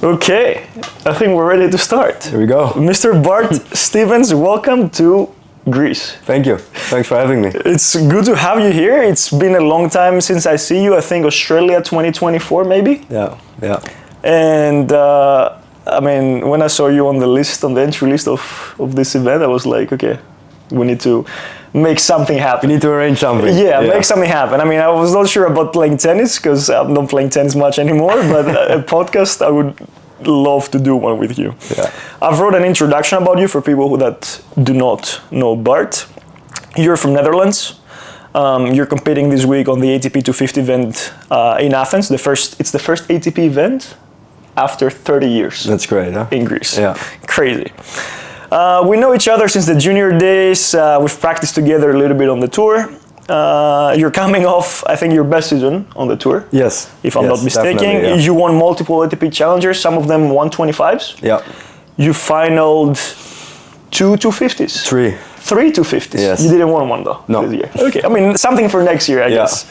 Okay, I think we're ready to start. Here we go. Mr. Bart Stevens, welcome to Greece. Thank you. Thanks for having me. It's good to have you here. It's been a long time since I see you. I think Australia 2024 maybe? Yeah. And I mean, when I saw you on the list, on the entry list of this event, I was like, okay, we need to make something happen. We need to arrange something. Yeah, make something happen. I mean, I was not sure about playing tennis because I'm not playing tennis much anymore, but a podcast, I would love to do one with you. Yeah. I've wrote an introduction about you for people that do not know Bart. You're from Netherlands. You're competing this week on the ATP 250 event in Athens. It's the first ATP event after 30 years. That's great, huh? In Greece. Yeah. Crazy. We know each other since the junior days. We've practiced together a little bit on the tour. You're coming off, I think, your best season on the tour. Yes. If I'm not mistaken. Yeah. You won multiple ATP challengers, some of them 125s. Yeah. You finaled 2 250s. Three 250s. Yes. You didn't win one though No. this year. Okay, I mean, something for next year, I guess.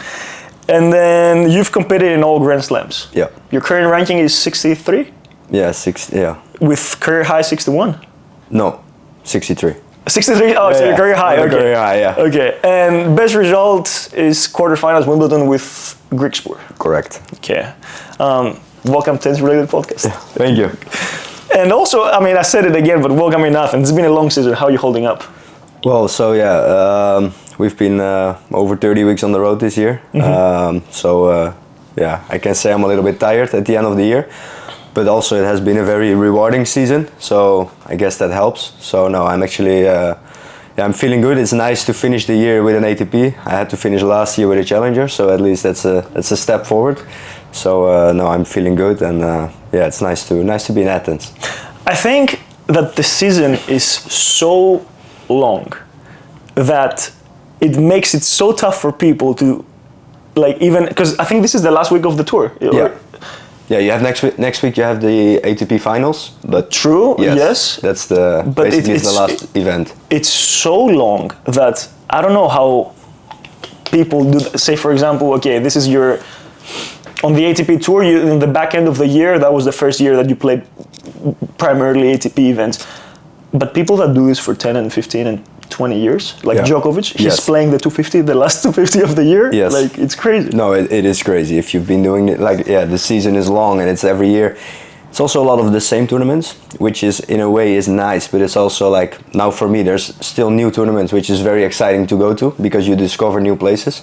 And then you've competed in all Grand Slams. Yeah. Your current ranking is 63? Yeah, 60, yeah. With career high 61? No, 63. 63? Oh, so your career high, okay. Career high, yeah. Okay, and best result is quarterfinals Wimbledon with Greek sport. Correct. Okay. Welcome to Tennis Related Podcast. Yeah, thank you. And also, I mean, I said it again, but welcome in Athens. It's been a long season. How are you holding up? Well, so we've been over 30 weeks on the road this year. I can say I'm a little bit tired at the end of the year. But also it has been a very rewarding season, so I guess that helps. So no, I'm actually, I'm feeling good. It's nice to finish the year with an ATP. I had to finish last year with a challenger, so at least that's a step forward. So no, I'm feeling good, and it's nice to be in Athens. I think that the season is so long that it makes it so tough for people to, like, even because I think this is the last week of the tour. Yeah. Yeah, you have next week. You have the ATP finals, but true. Yes. That's the basically the last event. It's so long that I don't know how people do. Say, for example, okay, this is your on the ATP Tour. You in the back end of the year. That was the first year that you played primarily ATP events. But people that do this for 10 and 15 and 20 years, like Djokovic, he's playing the 250, the last 250 of the year. Yes. Like, it's crazy. No, it is crazy. If you've been doing it, the season is long and it's every year. It's also a lot of the same tournaments, which is, in a way, is nice, but it's also like, now for me, there's still new tournaments, which is very exciting to go to because you discover new places.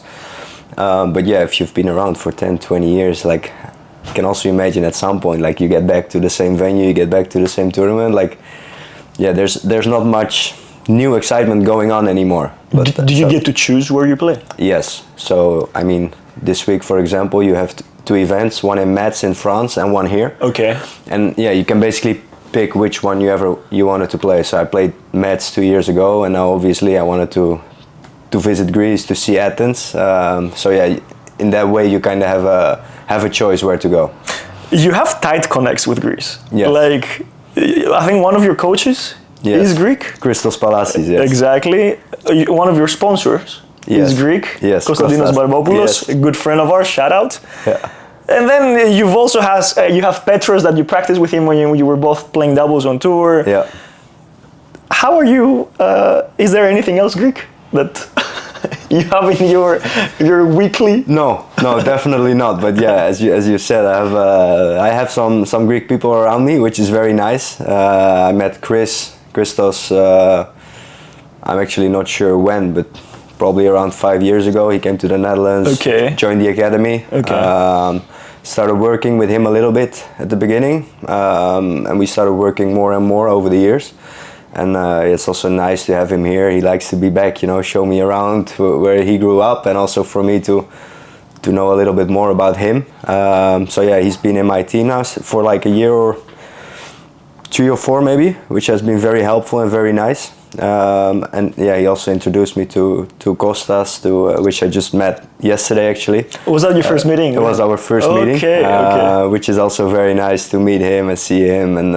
But yeah, if you've been around for 10, 20 years, like, you can also imagine at some point, like, you get back to the same venue, you get back to the same tournament, like, yeah, there's not much new excitement going on anymore. But do you get to choose where you play? Yes. So, I mean, this week, for example, you have two events, one in Metz in France and one here. Okay. And yeah, you can basically pick which one you wanted to play. So I played Metz 2 years ago, and now obviously I wanted to visit Greece, to see Athens. So yeah, in that way you kind of have a choice where to go. You have tight connects with Greece. Yes. Like, I think one of your coaches is Greek. Christos Palasis, yes. Exactly. One of your sponsors is Greek. Yes. Konstantinos Barbopoulos, a good friend of ours, shout out. Yeah. And then you've also you have Petros that you practiced with him when you were both playing doubles on tour. Yeah. How are you? Is there anything else Greek that you have in your weekly? No, definitely not. But yeah, as you said, I have some Greek people around me, which is very nice. I met Christos. I'm actually not sure when, but probably around 5 years ago. He came to the Netherlands. Okay. Joined the academy. Okay. Started working with him a little bit at the beginning, and we started working more and more over the years. And it's also nice to have him here. He likes to be back, show me around where he grew up, and also for me to know a little bit more about him. So yeah, he's been in my team now for like a year or 3 or 4 maybe, which has been very helpful and very nice. And yeah, he also introduced me to Kostas, which I just met yesterday actually. Was that your first meeting? It was our first meeting, which is also very nice to meet him and see him and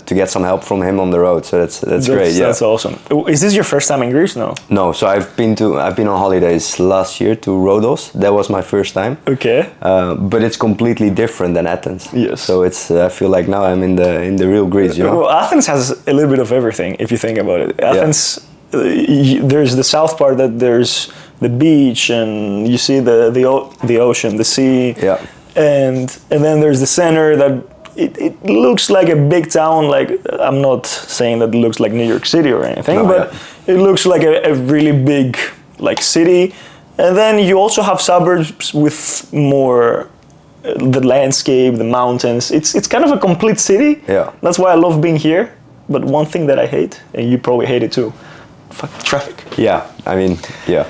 to get some help from him on the road. So that's great. Yeah, that's awesome. Is this your first time in Greece? No. No. So I've been on holidays last year to Rhodos. That was my first time. Okay. But it's completely different than Athens. Yes. So I feel like now I'm in the real Greece. You know. Well, Athens has a little bit of everything if you think about it. Athens, there's the south part that there's the beach and you see the ocean, the sea. Yeah. And then there's the center that it looks like a big town. Like, I'm not saying that it looks like New York City or anything, but it looks like a really big like city. And then you also have suburbs with more the landscape, the mountains. It's kind of a complete city. Yeah. That's why I love being here. But one thing that I hate, and you probably hate it too, traffic. Yeah, I mean, yeah.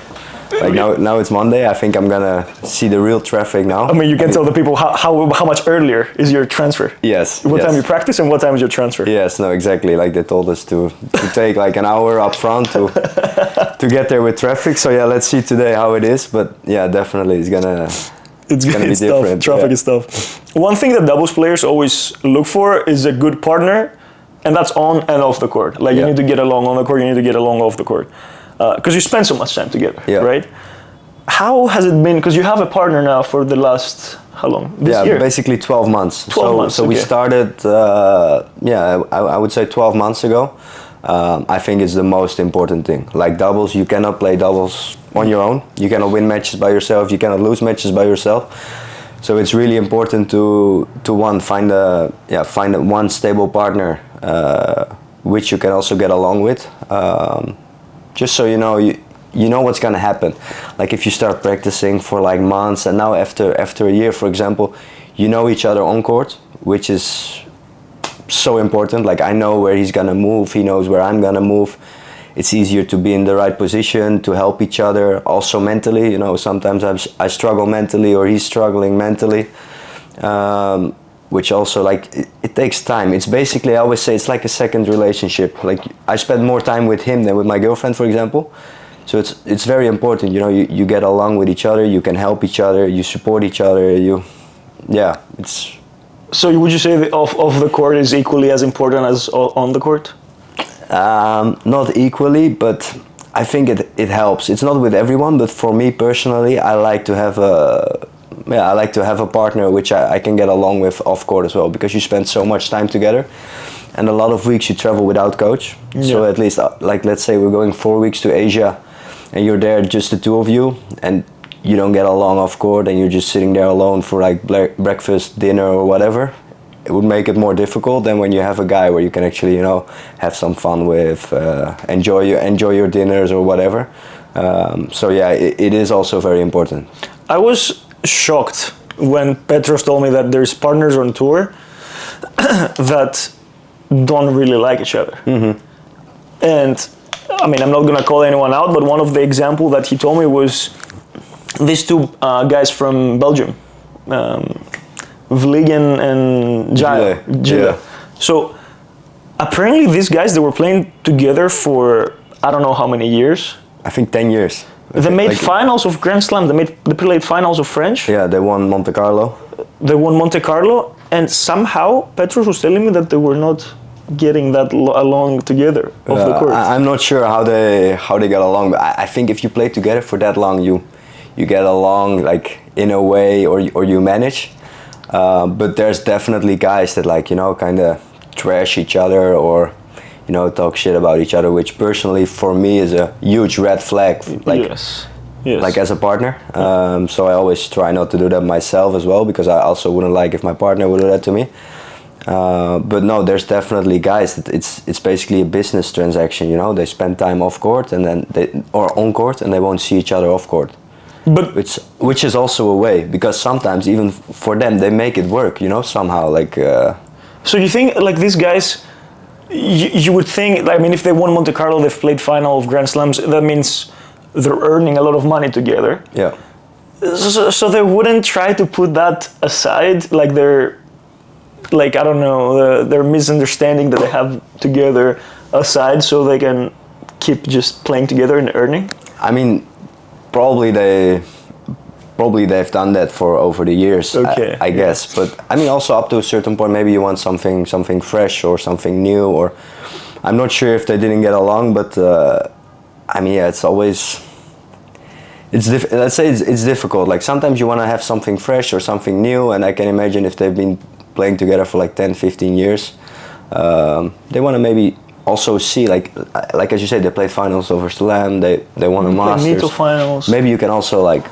Like now it's Monday. I think I'm gonna see the real traffic now. I mean, you can tell the people how much earlier is your transfer. Yes. What time you practice and what time is your transfer? Yes, no, exactly. Like they told us to take like an hour up front to get there with traffic. So yeah, let's see today how it is. But yeah, definitely it's gonna be different. Tough. Traffic is tough. One thing that doubles players always look for is a good partner. And that's on and off the court. Like you need to get along on the court, you need to get along off the court. Because you spend so much time together, right? How has it been? Because you have a partner now for the last, how long? This year? Basically 12 months. 12 months, So we started, I would say 12 months ago. I think it's the most important thing. Like doubles, you cannot play doubles on your own. You cannot win matches by yourself. You cannot lose matches by yourself. So it's really important to find one stable partner which you can also get along with, just so you know what's gonna happen. Like if you start practicing for like months and now after a year, for example, you know each other on court, which is so important. Like I know where he's gonna move, he knows where I'm gonna move. It's easier to be in the right position, to help each other. Also mentally, sometimes I struggle mentally or he's struggling mentally. Which also it takes time. It's basically, I always say it's like a second relationship. Like I spend more time with him than with my girlfriend, for example. So it's very important, you get along with each other, you can help each other, you support each other, it's... So would you say that off the court is equally as important as on the court? Not equally, but I think it helps. It's not with everyone, but for me personally, I like to have a partner which I can get along with off court as well, because you spend so much time together and a lot of weeks you travel without coach. So at least like let's say we're going 4 weeks to Asia and you're there just the two of you and you don't get along off court and you're just sitting there alone for like breakfast, dinner or whatever. It would make it more difficult than when you have a guy where you can actually have some fun with, enjoy your dinners or whatever. So yeah, it is also very important. I was shocked when Petros told me that there's partners on tour that don't really like each other. Mm-hmm. And I mean, I'm not gonna call anyone out, but one of the example that he told me was these two guys from Belgium, Vliegen and Gile. Yeah. So apparently these guys, they were playing together for I don't know how many years. I think 10 years. They made finals of Grand Slam. They played finals of French. Yeah, they won Monte Carlo. And somehow Petros was telling me that they were not getting that along together off the court. I'm not sure how they get along, but I think if you play together for that long, you get along like in a way, or you manage. But there's definitely guys that kind of trash each other or talk shit about each other, which personally for me is a huge red flag. Yes. Like as a partner. So I always try not to do that myself as well, because I also wouldn't like if my partner would do that to me. But no, there's definitely guys that it's basically a business transaction. They spend time off court and then or on court, and they won't see each other off court. But which is also a way, because sometimes even for them they make it work. Somehow So you think like these guys? You would think, if they won Monte Carlo, they've played final of Grand Slams, that means they're earning a lot of money together. Yeah. So they wouldn't try to put that aside, like their misunderstanding that they have together aside, so they can keep just playing together and earning? I mean, probably they've done that for over the years. Okay. I guess, but I mean, also up to a certain point, maybe you want something fresh or something new, or I'm not sure if they didn't get along, but I mean, yeah, it's always. Let's say it's difficult. Like sometimes you want to have something fresh or something new, and I can imagine if they've been playing together for like 10, 15 years, they want to maybe also see like as you said, they played finals over Slam. They won a Masters. Nito finals. Maybe you can also like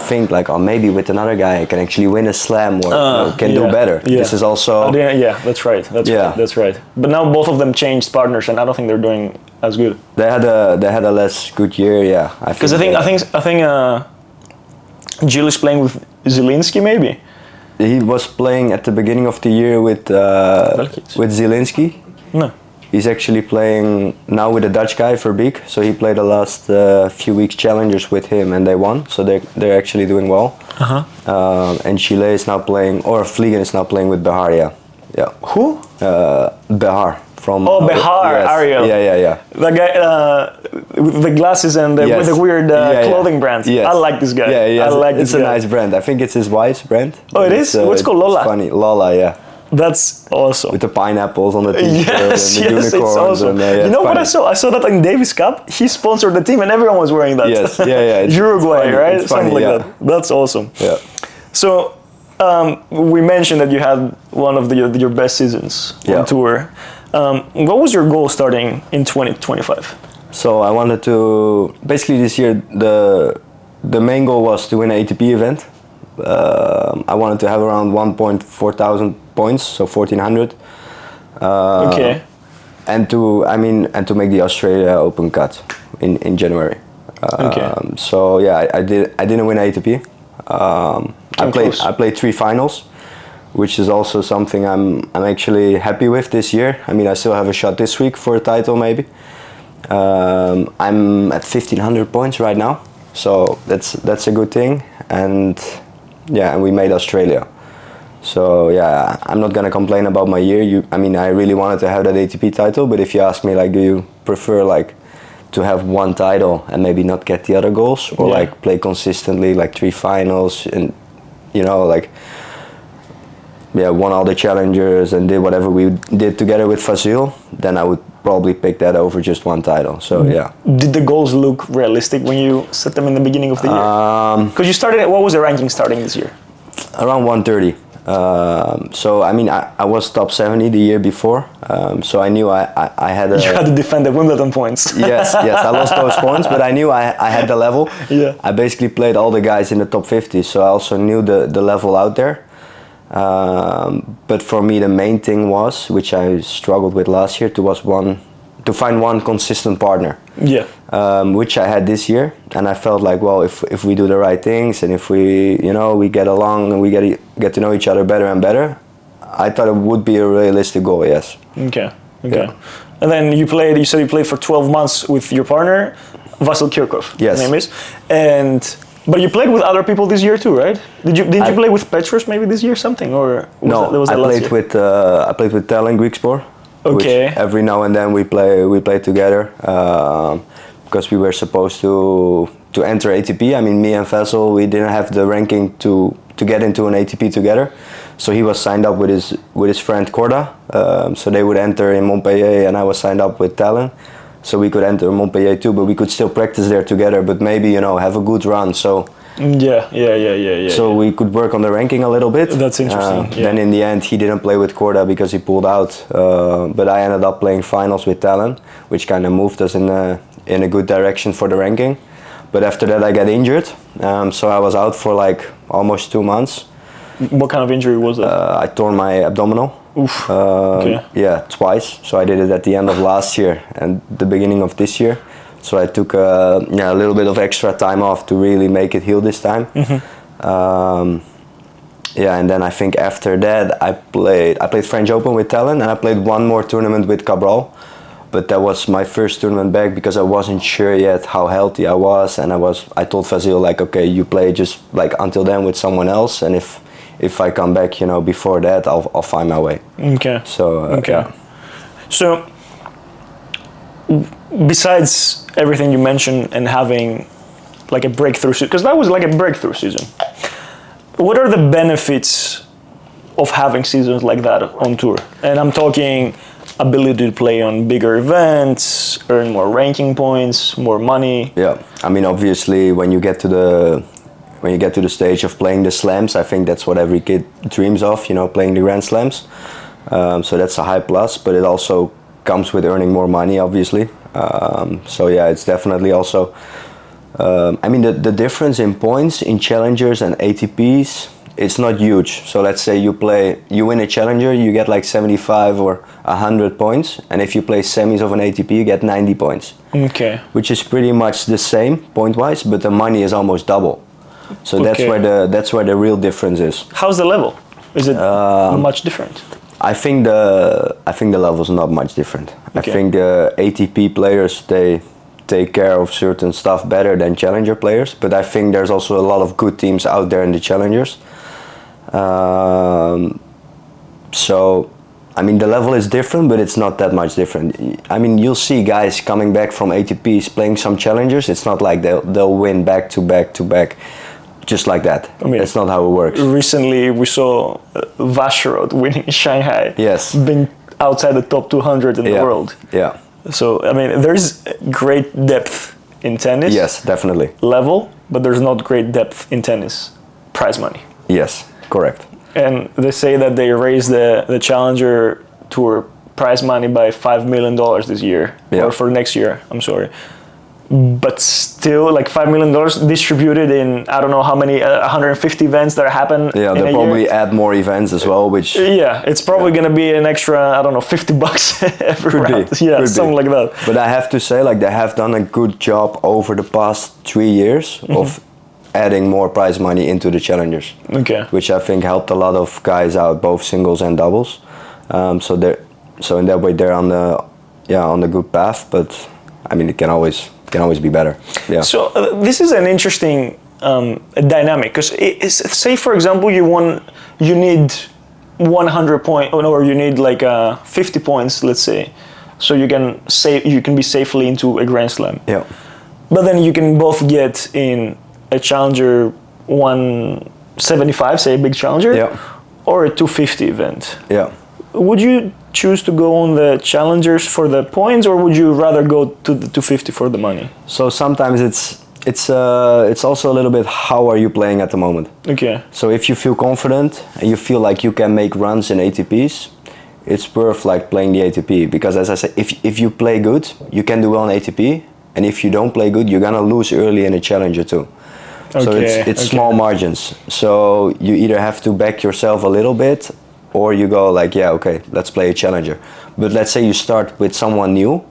think like, oh, maybe with another guy I can actually win a Slam or can do better. Yeah. This is also yeah, that's right. That's right. But now both of them changed partners, and I don't think they're doing as good. They had a less good year, yeah. Because I think Jill is playing with Zielinski, maybe. He was playing at the beginning of the year with Zielinski. No. He's actually playing now with a Dutch guy, Verbeek. So he played the last few weeks challengers with him, and they won. So they're actually doing well. And Chile is now playing, or Vliegen is now playing with Behar. Yeah. Who? Behar from. Oh, Behar, yes. Ariel. Yeah. The guy with the glasses and with the weird clothing brand. Yes. I like this guy. Yeah, I like this guy. It's a nice brand. I think it's his wife's brand. Oh, it is? What's it called? Lola? It's funny. Lola, yeah. That's awesome. With the pineapples on the t-shirt yes, and the unicorns. It's awesome. And, you know what I saw? I saw that in Davis Cup. He sponsored the team and everyone was wearing that. Yes, yeah. Uruguay, funny. right? It's funny, Something like that. That's awesome. Yeah. So, we mentioned that you had one of your best seasons on tour. What was your goal starting in 2025? So I wanted to, basically this year, the main goal was to win an ATP event. I wanted to have around 1.4 thousand points, so 1,400. Okay. And to make the Australia Open cut in January. Okay. So yeah, I didn't win ATP. I played 3 finals, which is also something I'm actually happy with this year. I mean, I still have a shot this week for a title maybe. I'm at 1,500 points right now, so that's a good thing. And we made Australia. So yeah, I'm not gonna complain about my year. I really wanted to have that ATP title, but if you ask me, like, do you prefer like to have one title and maybe not get the other goals, or like play consistently like 3 finals and won all the challengers and did whatever we did together with Fazil, then I would probably pick that over just one title. So yeah. Did the goals look realistic when you set them in the beginning of the year? Because you started, what was the ranking starting this year? Around 130. So I was top 70 the year before, so I knew I had You had to defend the Wimbledon points. yes, I lost those points, but I knew I had the level. Yeah. I basically played all the guys in the top 50, so I also knew the level out there. But for me, the main thing was, which I struggled with last year, to find one consistent partner. Yeah. Which I had this year, and I felt like, well, if we do the right things and if we get along and we get to know each other better and better, I thought it would be a realistic goal. Yes. Okay. Yeah. And then you said you played for 12 months with your partner, Vasil Kirkov. Yes. His name is. But you played with other people this year too, right? Did you play with Petros maybe this year something, or I played with Tal and Griekspoor. Okay. Which every now and then we play together because we were supposed to enter ATP. I mean, me and Vasil, we didn't have the ranking to get into an ATP together. So he was signed up with his friend Korda. So they would enter in Montpellier, and I was signed up with Talon. So we could enter Montpellier too, but we could still practice there together. But maybe have a good run. So. Yeah. So we could work on the ranking a little bit. That's interesting. Then in the end, he didn't play with Korda because he pulled out. But I ended up playing finals with Talon, which kind of moved us in a good direction for the ranking. But after that, I got injured, so I was out for like almost 2 months. What kind of injury was that? I tore my abdominal. Oof. Okay. Yeah, twice. So I did it at the end of last year and the beginning of this year. So I took a little bit of extra time off to really make it heal this time. Mm-hmm. And then I think after that I played French Open with Talon, and I played one more tournament with Cabral. But that was my first tournament back because I wasn't sure yet how healthy I was, and I told Vasil, like, okay, you play just like until then with someone else, and if I come back, before that, I'll find my way. Okay. So okay. Yeah. So besides everything you mentioned and having like a breakthrough season, because that was like a breakthrough season, what are the benefits of having seasons like that on tour? And I'm talking ability to play on bigger events, earn more ranking points, more money. Yeah, I mean, obviously, when you get to the stage of playing the slams, I think that's what every kid dreams of, you know, playing the Grand Slams. So that's a high plus, but it also comes with earning more money, obviously. So yeah, it's definitely also. I mean, the difference in points in challengers and ATPs, it's not huge. So let's say you win a challenger, you get like 75 or 100 points, and if you play semis of an ATP, you get 90 points. Okay. Which is pretty much the same point-wise, but the money is almost double. So Okay. that's where the real difference is. How's the level? Is it much different? I think the level's not much different. Okay. I think the ATP players, they take care of certain stuff better than challenger players, but I think there's also a lot of good teams out there in the challengers. So, I mean, the level is different, but it's not that much different. I mean, you'll see guys coming back from ATPs playing some challengers. It's not like they'll win back to back to back, just like that. I mean, that's not how it works. Recently, we saw Vacherot winning in Shanghai. Yes. Being outside the top 200 in the world. Yeah. So, I mean, there's great depth in tennis. Yes, definitely. Level, but there's not great depth in tennis. Prize money. Yes, correct. And they say that they raised the Challenger Tour prize money by $5 million this year. Yeah. Or for next year, I'm sorry. But still, like $5 million distributed in, I don't know how many, 150 events that happen. Yeah, they'll probably add more events as well, which... Yeah, it's probably going to be an extra, I don't know, $50 every Could round. be. Yeah, Could something be. like that. But I have to say, like, they have done a good job over the past 3 years of adding more prize money into the challengers. Okay. Which I think helped a lot of guys out, both singles and doubles. So in that way, they're on the good path. But I mean, it can always be better. Yeah. So this is an interesting dynamic, because say for example you need 100 points, or you need like 50 points, let's say, so you can be safely into a Grand Slam. Yeah. But then you can both get in a Challenger 175, say a big Challenger, Yeah. or a 250 event. Yeah. Would you choose to go on the Challengers for the points, or would you rather go to the 250 for the money? So sometimes it's also a little bit how are you playing at the moment. Okay. So if you feel confident and you feel like you can make runs in ATPs, it's worth like playing the ATP, because as I said, if you play good, you can do well in ATP, and if you don't play good, you're gonna lose early in a Challenger too. So it's small margins. So you either have to back yourself a little bit, or you go like, yeah, okay, let's play a Challenger. But let's say you start with someone new,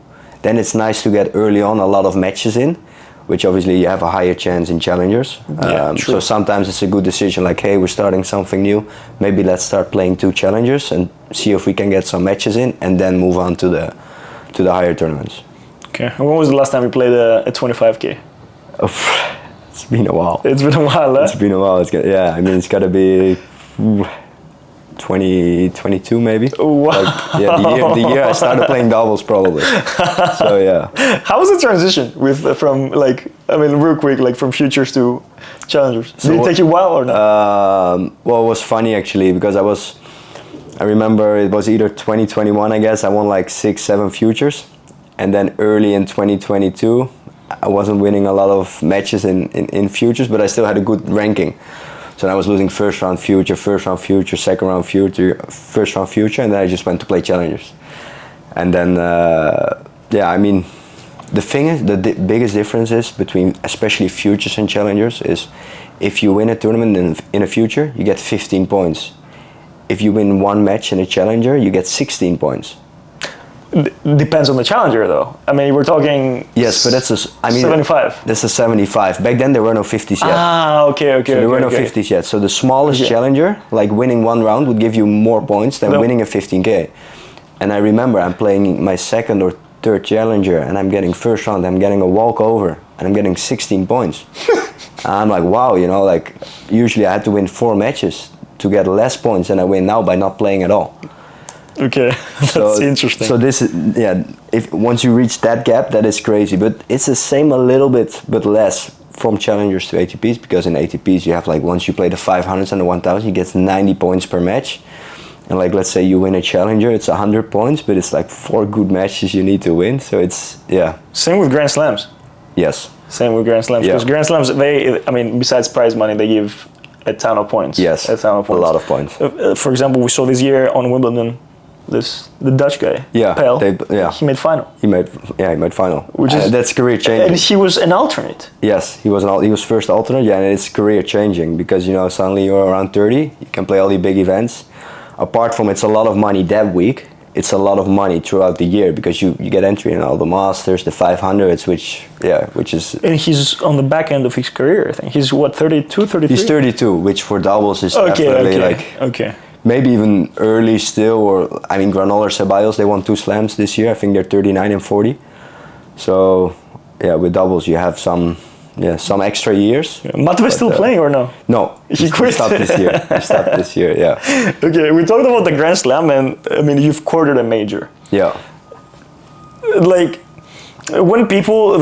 then it's nice to get early on a lot of matches in, which obviously you have a higher chance in Challengers. So sometimes it's a good decision, like, hey, we're starting something new, maybe let's start playing 2 Challengers and see if we can get some matches in, and then move on to the higher tournaments. Okay. When was the last time you played a 25K? It's been a while. It's been a while, huh? It's been a while. I mean, it's got to be 2022 maybe. Wow. Like, yeah, the year I started playing doubles probably. So yeah. How was the transition from real quick, like from futures to challengers? Did it take you a while or not? Well, it was funny actually, because I remember it was either 2021, I guess. I won like 6-7 futures, and then early in 2022, I wasn't winning a lot of matches in futures, but I still had a good ranking. So I was losing first round future, second round future, first round future, and then I just went to play challengers. And then, I mean, the thing is, the biggest difference is between especially futures and challengers is if you win a tournament in a future, you get 15 points. If you win one match in a challenger, you get 16 points. Depends on the challenger, though. I mean, we're talking. Yes, but that's 75. That's a 75. Back then there were no 50s yet. Okay. So there were no 50s yet. So the smallest challenger, like winning one round, would give you more points than winning a 15K. And I remember I'm playing my second or third challenger, and I'm getting first round. I'm getting a walkover, and I'm getting 16 points. And I'm like, wow, like usually I had to win 4 matches to get less points than I win now by not playing at all. Okay, that's interesting. So this is, yeah, if once you reach that gap, that is crazy. But it's the same a little bit, but less from challengers to ATPs, because in ATPs you have like, once you play the 500s and the 1000, you get 90 points per match. And like, let's say you win a challenger, it's 100 points, but it's like 4 good matches you need to win. So it's, yeah. Same with Grand Slams. Yes. Same with Grand Slams. Because Grand Slams, besides prize money, they give a ton of points. Yes, a ton of points. A lot of points. For example, we saw this year on Wimbledon, the Dutch guy, Pell, he made final. He made final. Which is, that's career changing. And he was an alternate. Yes, he was first alternate. Yeah, and it's career changing because suddenly you're around 30, you can play all the big events. Apart from it's a lot of money that week, it's a lot of money throughout the year because you get entry in all the Masters, the 500s, which is... And he's on the back end of his career, I think. He's what, 32, 33? He's 32, which for doubles is definitely Okay. Maybe even early still, or I mean, Granoller, Ceballos, they won 2 slams this year. I think they're 39 and 40. So, yeah, with doubles you have some extra years. Yeah. Matve's still playing or no? No, he quit. He stopped this year. He stopped this year, yeah. Okay, we talked about the Grand Slam, and I mean, you've quartered a major. Yeah. Like, when they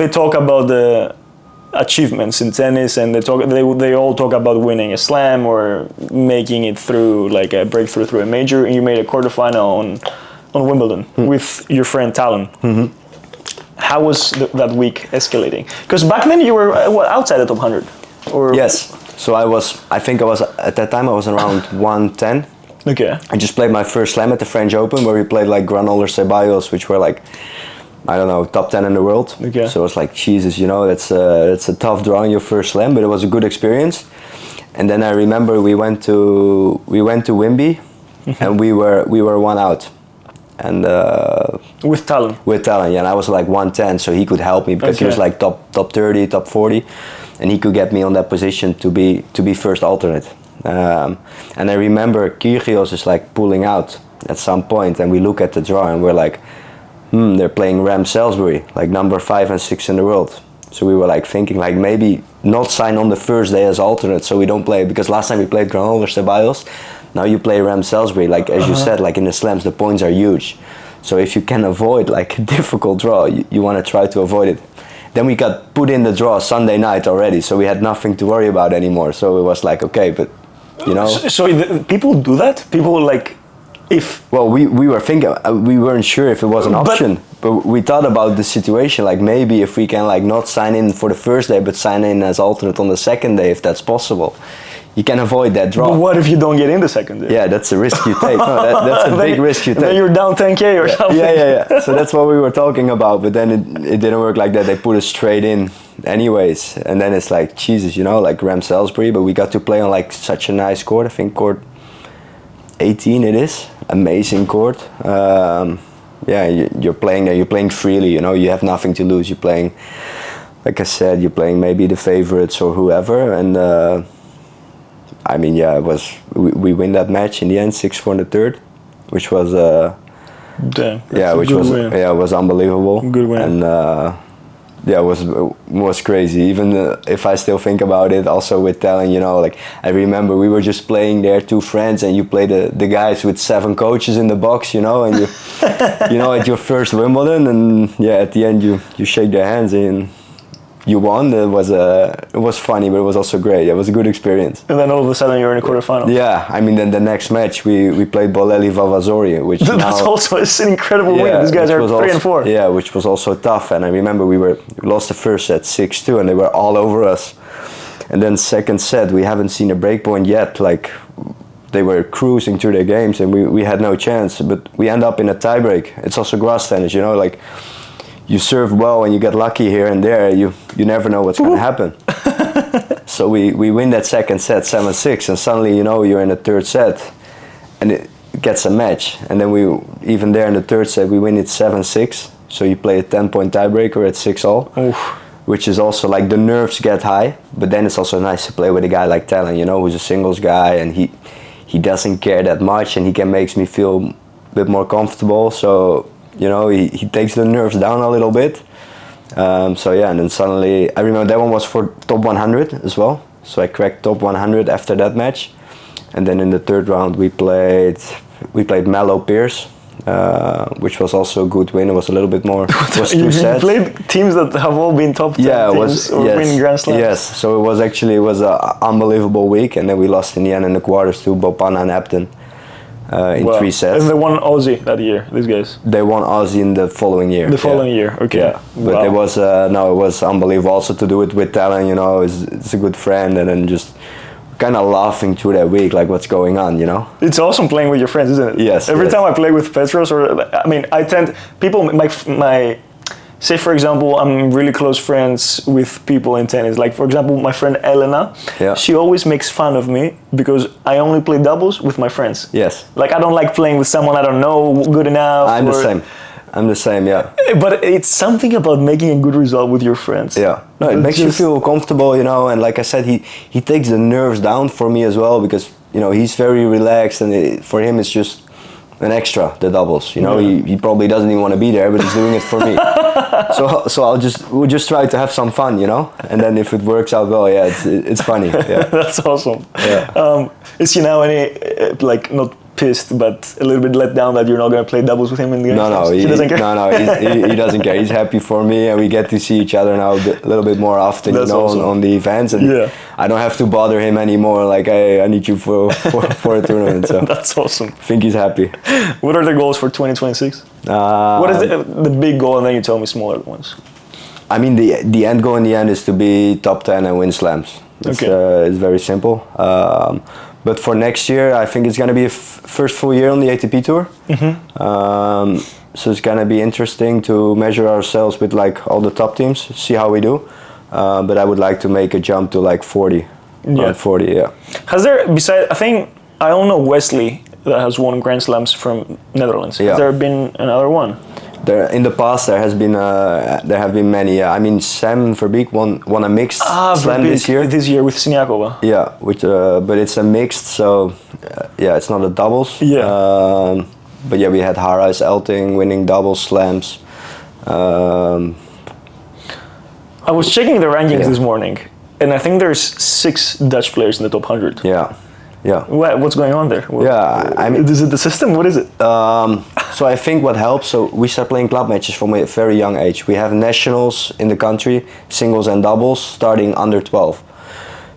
talk about the achievements in tennis, and they all talk about winning a slam or making it through, like a breakthrough through a major, and you made a quarterfinal on Wimbledon with your friend Talon. Mm-hmm. How was that week escalating? Because back then you were outside the top 100. Or yes. So I think I was at that time I was around 110. Okay. I just played my first slam at the French Open where we played like Granoller, Ceballos, which were like, I don't know, top 10 in the world. Okay. So it was like, Jesus, that's a tough draw in your first slam, but it was a good experience. And then I remember we went to Wimby, and we were one out. And with Talon, yeah, and I was like 110, so he could help me because he was like top 30, top 40, and he could get me on that position to be first alternate. And I remember Kyrgios is like pulling out at some point, and we look at the draw and we're like, they're playing Ram Salisbury, like number 5 and 6 in the world. So we were like thinking like maybe not sign on the first day as alternate, so we don't play, because last time we played Granoller, Ceballos. Now you play Ram Salisbury, like as you said, like in the slams, the points are huge. So if you can avoid like a difficult draw, you want to try to avoid it. Then we got put in the draw Sunday night already, so we had nothing to worry about anymore. So it was like, okay, but So people do that? People like, Well, we were thinking, we weren't sure if it was an option, but we thought about the situation, like maybe if we can like not sign in for the first day, but sign in as alternate on the second day, if that's possible. You can avoid that draw. But what if you don't get in the second day? Yeah, that's a risk you take. No, that's a big risk you take. Then you're down 10K or something. Yeah. So that's what we were talking about, but then it didn't work like that. They put us straight in anyways. And then it's like, Jesus, like Ram Salisbury, but we got to play on like such a nice court. I think court 18 it is. Amazing court. You're playing there, you're playing freely, you have nothing to lose. You're playing, like I said, you're playing maybe the favorites or whoever, and it was we win that match in the end, 6-4 in the third, which was it was unbelievable. Good win. And it was crazy. Even if I still think about it, also with Talon, like I remember we were just playing there, 2 friends, and you play the guys with 7 coaches in the box, and you at your first Wimbledon, and at the end you shake their hands and you won. It was funny, but it was also great. It was a good experience. And then all of a sudden you're in the quarterfinal. Yeah, then the next match we played Bolelli Vavasori, which that's also an incredible win. These guys are 3 and 4. Yeah, which was also tough. And I remember we lost the first set 6-2, and they were all over us. And then second set we haven't seen a break point yet. Like they were cruising through their games, and we had no chance. But we end up in a tiebreak. It's also grass tennis, like. You serve well and you get lucky here and there, you never know what's going to happen. So we win that second set 7-6, and suddenly you're in the third set and it gets a match. And then even there in the third set we win it 7-6, so you play a 10-point tiebreaker at 6-all, which is also like the nerves get high, but then it's also nice to play with a guy like Talon, who's a singles guy, and he doesn't care that much, and he makes me feel a bit more comfortable. So he takes the nerves down a little bit. And then suddenly, I remember that one was for top 100 as well. So I cracked top 100 after that match. And then in the third round we played Mello Pierce, which was also a good win. It was a little bit more. It was 2 You sets. played teams that have all been top 10 teams or winning Grand Slams. Yes, so it was an unbelievable week, and then we lost in the end in the quarters to Bopana and Ebden in 3 sets. And they won Aussie that year, these guys? They won Aussie in the following year. The following year, okay. Yeah. But it was it was unbelievable. Also to do it with Talon, you know, it's a good friend, and then just kind of laughing through that week, like what's going on, you know? It's awesome playing with your friends, isn't it? Yes. Every time I play with Petros, say for example, I'm really close friends with people in tennis. Like for example, my friend Elena, she always makes fun of me because I only play doubles with my friends. Yes. Like I don't like playing with someone I don't know good enough. I'm the same, yeah. But it's something about making a good result with your friends. Yeah. No, it makes you feel comfortable, you know, and like I said, he takes the nerves down for me as well because, you know, he's very relaxed, and for him it's just an extra, the doubles, you know. He probably doesn't even want to be there, but he's doing it for me. So we'll just try to have some fun, you know, and then if it works out well, yeah, it's funny. Yeah. That's awesome. Yeah. Is he now like not pissed, but a little bit let down that you're not going to play doubles with him in the game? No, he doesn't care. No, he doesn't care. He's happy for me, and we get to see each other now a little bit more often, That's awesome. on the events, and I don't have to bother him anymore. Like, hey, I need you for a tournament. So that's awesome. I think he's happy. What are the goals for 2026 what is the big goal, and then you tell me smaller ones? I mean, the end goal in the end is to be top 10 and win slams. It's very simple. But for next year, I think it's going to be a first full year on the ATP Tour. Mm-hmm. So it's going to be interesting to measure ourselves with like all the top teams, see how we do. But I would like to make a jump to like 40. Around 40, yeah. Has there, besides, I think, I don't know Wesley that has won Grand Slams from Netherlands. Yeah. Has there been another one? In the past, there have been many. Yeah. I mean, Sam Verbeek won a mixed slam this year. This year with Siniakova. Yeah, but it's a mixed, so it's not a doubles. Yeah. But yeah, we had Harais Elting winning doubles slams. I was checking the rankings this morning, and I think there's 6 Dutch players in the top 100. Yeah. Yeah. What's going on there? I mean, is it the system? What is it? So I think what helps. So we start playing club matches from a very young age. We have nationals in the country, singles and doubles, starting under 12.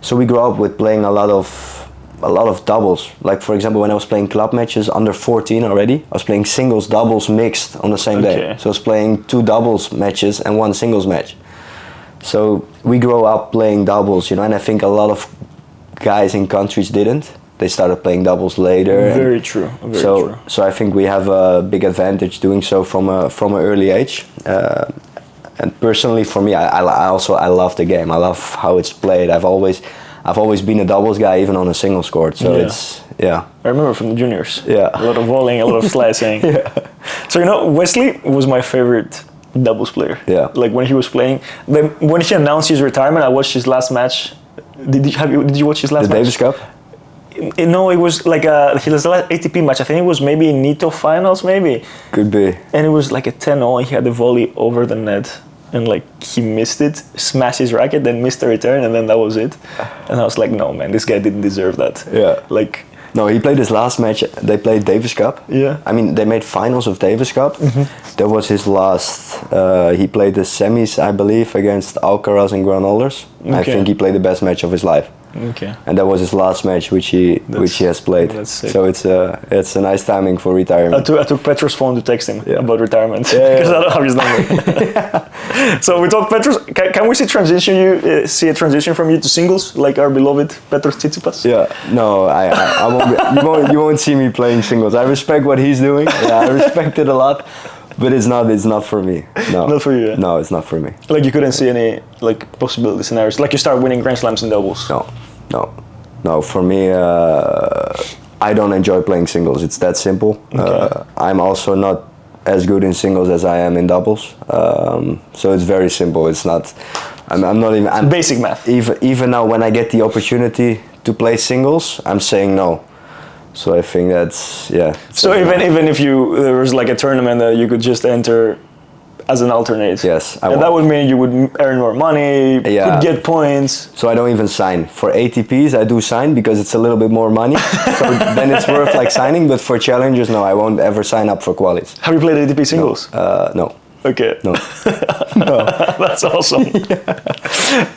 So we grew up with playing a lot of doubles. Like for example, when I was playing club matches under 14 already, I was playing singles, doubles mixed on the same day. So I was playing 2 doubles matches and 1 singles match. So we grew up playing doubles, you know, and I think a lot of guys in countries didn't. They started playing doubles later. Very true. Very true. So I think we have a big advantage doing so from an early age. And personally, for me, I love the game. I love how it's played. I've always been a doubles guy, even on a singles court. So I remember from the juniors. Yeah. A lot of volleying, a lot of slicing. So you know, Wesley was my favorite doubles player. Yeah. Like when he was playing, when he announced his retirement, I watched his last match. Did you watch his last match? The Davis Cup? No, it was like his last ATP match. I think it was maybe in Nito finals, maybe. Could be. And it was like a 10-0. He had the volley over the net, and like he missed it, smashed his racket, then missed the return, and then that was it. And I was like, no, man, this guy didn't deserve that. Yeah. Like. No, he played his last match. They played Davis Cup. Yeah. I mean, they made finals of Davis Cup. Mm-hmm. That was his last. He played the semis, I believe, against Alcaraz and Granollers. Okay. I think he played the best match of his life. Okay. And that was his last match, which he has played. That's sick. So it's a nice timing for retirement. I took Petros' phone to text him about retirement because I don't have his number. So we talked Petros. Can we see a transition from you to singles like our beloved Petros Tsitsipas? Yeah. No, I won't. You won't see me playing singles. I respect what he's doing. Yeah, I respect it a lot. But it's not for me. No. Not for you, yeah? No, it's not for me. Like you couldn't see any like possibility scenarios? Like you start winning Grand Slams in doubles? No. For me, I don't enjoy playing singles. It's that simple. Okay. I'm also not as good in singles as I am in doubles. So it's very simple. It's not. I'm not even. Basic math. Even now, when I get the opportunity to play singles, I'm saying no. So I think that's So even if there was like a tournament that you could just enter as an alternate. Yes, and that would mean you would earn more money, could get points. So I don't even sign. For ATPs, I do sign because it's a little bit more money. So then it's worth like signing. But for challengers, no, I won't ever sign up for qualies. Have you played ATP singles? No. Okay. No. No. That's awesome.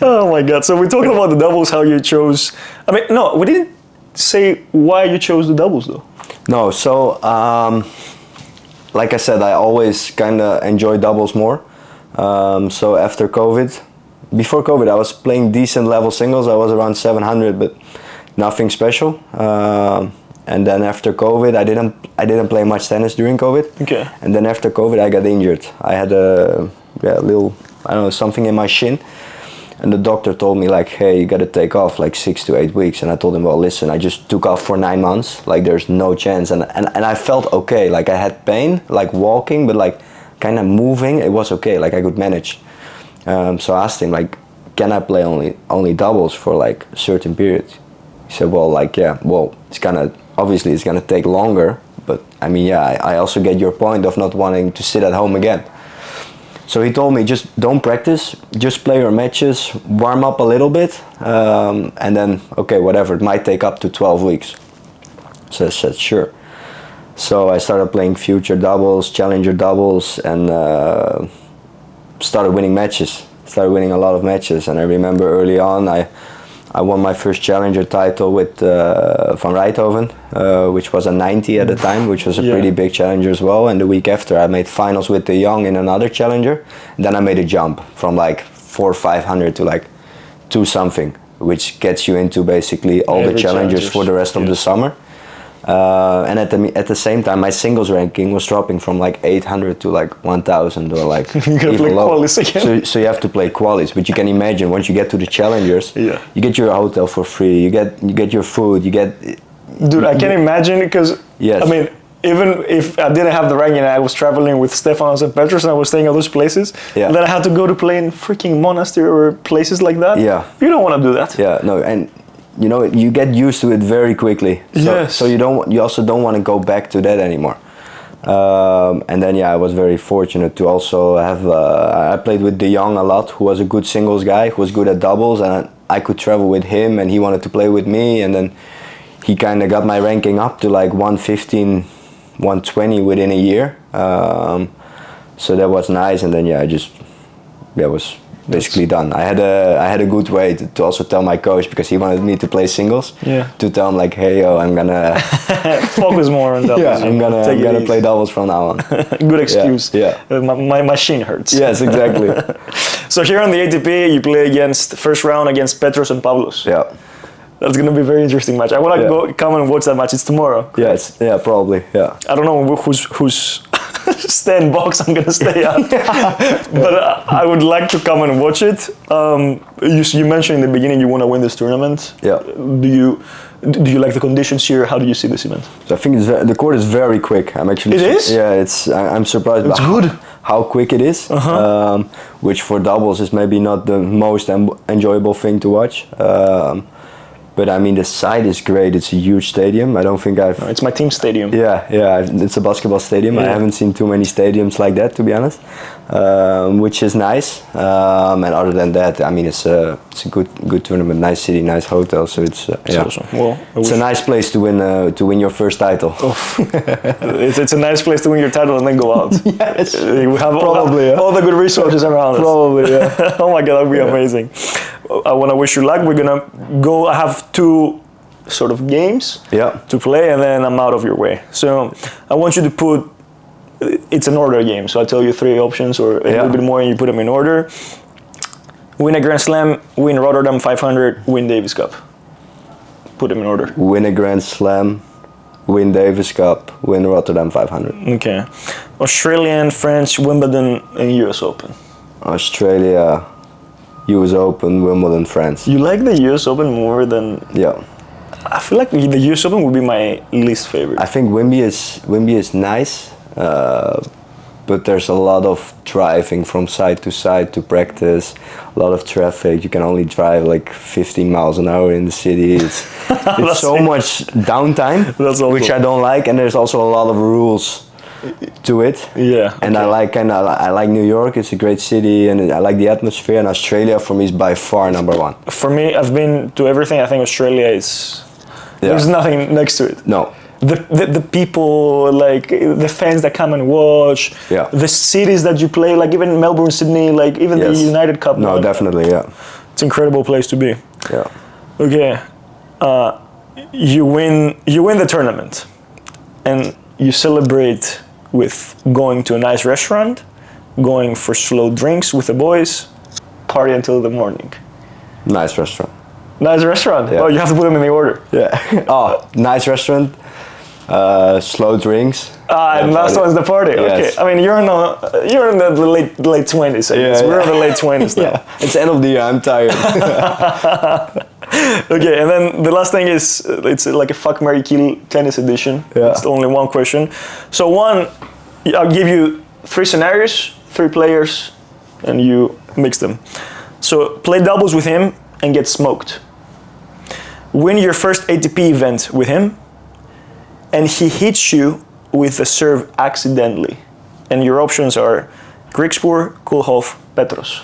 Oh my God. So we're talking about the doubles, how you chose. I mean, no, we didn't say why you chose the doubles though. No, so like I said, I always kind of enjoy doubles more. So after COVID, before COVID, I was playing decent level singles. I was around 700, but nothing special. And then after COVID, I didn't play much tennis during COVID. Okay. And then after COVID, I got injured. I had a little, I don't know, something in my shin. And the doctor told me like, hey, you got to take off like 6 to 8 weeks. And I told him, well, listen, I just took off for 9 months. Like there's no chance. And I felt okay. Like I had pain, like walking, but like kind of moving. It was okay. Like I could manage. So I asked him like, can I play only doubles for like a certain period? He said, well, like, yeah, well, obviously it's gonna take longer. But I mean, yeah, I also get your point of not wanting to sit at home again. So he told me, just don't practice, just play your matches, warm up a little bit, and then, okay, whatever, it might take up to 12 weeks. So I said, sure. So I started playing future doubles, challenger doubles, and started winning matches. Started winning a lot of matches, and I remember early on, I won my first challenger title with Van Rijthoven, which was a 90 at the time, which was a pretty big challenger as well. And the week after, I made finals with De Jong in another challenger. And then I made a jump from like 400 or 500 to like 2 something, which gets you into basically all the challengers for the rest of the summer. And at the same time, my singles ranking was dropping from like 800 to like 1,000 or like you gotta play qualies again. So you have to play qualies. But you can imagine once you get to the challengers, you get your hotel for free. You get your food. You get. Dude, I can imagine because yes. I mean, even if I didn't have the ranking, I was traveling with Stefanos and Petros, and I was staying at those places. Yeah. And then I had to go to play in freaking monastery or places like that. Yeah. You don't want to do that. Yeah. No. And you know, you get used to it very quickly. So you also don't want to go back to that anymore. And then I was very fortunate to also have. I played with De Jong a lot, who was a good singles guy, who was good at doubles, and I could travel with him, and he wanted to play with me, and then he kind of got my ranking up to like 115, 120 within a year. So that was nice, and then I was basically done. I had a good way to also tell my coach, because he wanted me to play singles. Yeah. To tell him like, hey, I'm gonna focus more on doubles. Yeah, I'm gonna play doubles from now on. Good excuse. Yeah. My machine hurts. Yes, exactly. So here on the ATP, you play against first round against Petros and Pavlos. Yeah. That's gonna be a very interesting match. I wanna come and watch that match. It's tomorrow. Yes. Yeah, probably. Yeah. I don't know who's stand box I'm gonna stay at, but I would like to come and watch it. You mentioned in the beginning you want to win this tournament. Yeah. Do you like the conditions here? How do you see this event? So I think the court is very quick. I'm actually. It is? Yeah, I'm surprised. It's good. How quick it is. Which for doubles is maybe not the most enjoyable thing to watch. But I mean, the site is great. It's a huge stadium. I don't think it's my team stadium. Yeah. It's a basketball stadium. Yeah. I haven't seen too many stadiums like that, to be honest. Which is nice. And other than that, I mean, it's a good tournament. Nice city, nice hotel. So it's awesome. Well, it's a nice place to win your first title. It's a nice place to win your title and then go out. Yes. We have all the good resources around us. Probably. Yeah. Oh my God, that'd be amazing. I want to wish you luck. We're gonna go. I have 2 sort of games to play, and then I'm out of your way. So I want you to put. It's an order game. So I tell you 3 options or a little bit more, and you put them in order. Win a Grand Slam, win Rotterdam 500, win Davis Cup. Put them in order. Win a Grand Slam, win Davis Cup, win Rotterdam 500. Okay. Australian, French, Wimbledon, and US Open. Australia, US Open, Wimbledon, France. You like the US Open more than... Yeah. I feel like the US Open would be my least favorite. I think Wimby is nice, but there's a lot of driving from side to side to practice, a lot of traffic. You can only drive like 15 miles an hour in the city. It's so much downtime, which I don't like, and there's also a lot of rules to it. Yeah. And I like New York. It's a great city, and I like the atmosphere. And Australia for me is by far number one. For me, I've been to everything. I think Australia is. There's nothing next to it. No. The people, like the fans that come and watch. Yeah. The cities that you play, like even Melbourne, Sydney, like even the United Cup. No, definitely, yeah. It's an incredible place to be. Yeah. Okay. You win the tournament, and you celebrate with going to a nice restaurant, going for slow drinks with the boys, party until the morning. Nice restaurant. Nice restaurant. Yeah. Oh, you have to put them in the order. Yeah. Oh, nice restaurant. Slow drinks. And last one's the party. Yes. Okay. I mean, you're in the late 20s. I guess. We're in the late 20s now. Yeah. It's the end of the year. I'm tired. Okay, and then the last thing is it's like a fuck, marry, kill tennis edition. Yeah. It's only one question. So I'll give you 3 scenarios, 3 players, and you mix them. So play doubles with him and get smoked. Win your first ATP event with him, and he hits you with a serve accidentally. And your options are Griekspoor, Koolhof, Petros.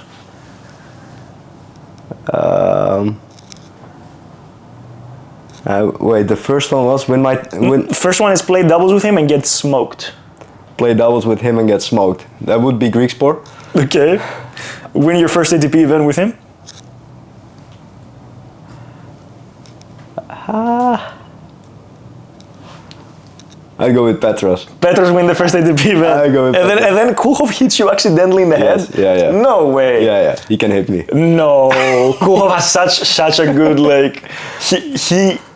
Wait, the first one was First one is play doubles with him and get smoked. Play doubles with him and get smoked. That would be Griekspoor. Okay. Win your first ATP event with him. I go with Petros. Petros win the first ATP event. I go with Petros. And then Koolhof hits you accidentally in the head. Yeah. No way. Yeah. He can hit me. No, Koolhof has such a good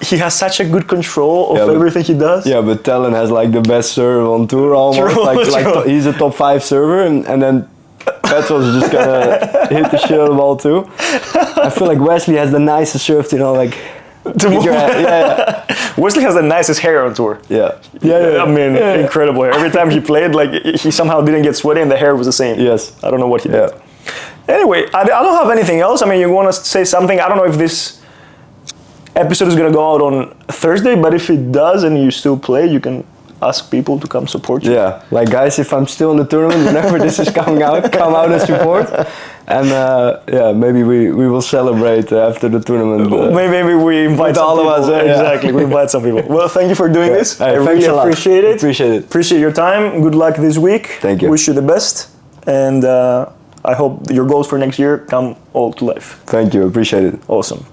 he has such a good control of everything he does. Yeah, but Tellon has like the best serve on tour almost. True. He's a top 5 server, and then Petros is just gonna hit the shit out of the ball too. I feel like Wesley has the nicest serve, Wesley has the nicest hair on tour. Yeah. I mean, incredible hair. Every time he played, like he somehow didn't get sweaty and the hair was the same. Yes. I don't know what he did. Anyway, I don't have anything else. I mean, you want to say something? I don't know if this episode is going to go out on Thursday, but if it does and you still play, you can ask people to come support you. Yeah, like guys, if I'm still in the tournament, whenever this is coming out, come out and support. And maybe we will celebrate after the tournament. Maybe we invite all of us. Exactly, we invite some people. Well, thank you for doing this. I really appreciate it. Appreciate your time. Good luck this week. Thank you. Wish you the best. And I hope your goals for next year come all to life. Thank you. Appreciate it. Awesome.